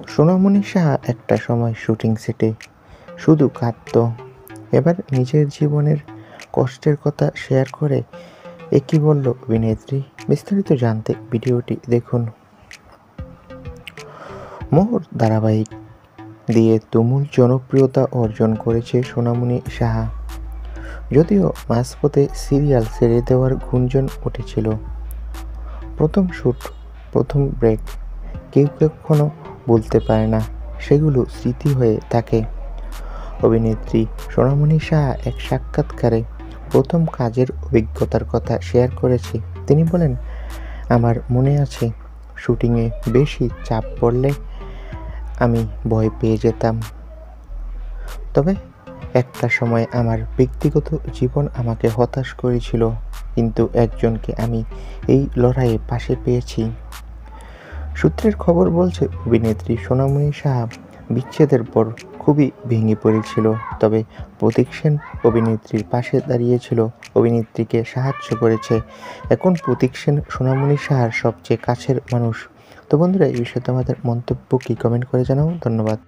সোনামণি সাহা একটা সময় শুটিং সেটে শুধু কাঁদত। এবার নিজের জীবনের কষ্টের কথা শেয়ার করে একই বলল অভিনেত্রী। বিস্তারিত জানতে ভিডিওটি দেখুন। মোহর ধারাবাহিক দিয়ে তুমুল জনপ্রিয়তা অর্জন করেছে সোনামণি সাহা। যদিও মাঝপথে সিরিয়াল ছেড়ে দেওয়ার গুঞ্জন উঠেছিল। প্রথম শ্যুট, প্রথম ব্রেক কেউ কখনো বলতে পারে না, সেগুলো স্মৃতি হয়ে থাকে। অভিনেত্রী সোনামণি সাহা এক সাক্ষাৎকারে প্রথম কাজের অভিজ্ঞতার কথা শেয়ার করেছে। তিনি বলেন, আমার মনে আছে শুটিংয়ে বেশি চাপ পড়লে আমি ভয় পেয়ে যেতাম। তবে একটা সময় আমার ব্যক্তিগত জীবন আমাকে হতাশ করেছিল, কিন্তু একজনকে আমি এই লড়াইয়ে পাশে পেয়েছি। সূত্রের খবর বলছে, অভিনেত্রী সোনামণি সাহা বিচ্ছেদের পর খুবই ভেঙে পড়েছিল। তবে প্রতীক সেন অভিনেত্রীর পাশে দাঁড়িয়েছিল, অভিনেত্রীকে সাহায্য করেছে। এখন প্রতীক সেন সোনামণি সাহার সবচেয়ে কাছের মানুষ। তো বন্ধুরা, এই বিষয়ে তোমাদের মন্তব্য কি কমেন্ট করে জানাও। ধন্যবাদ।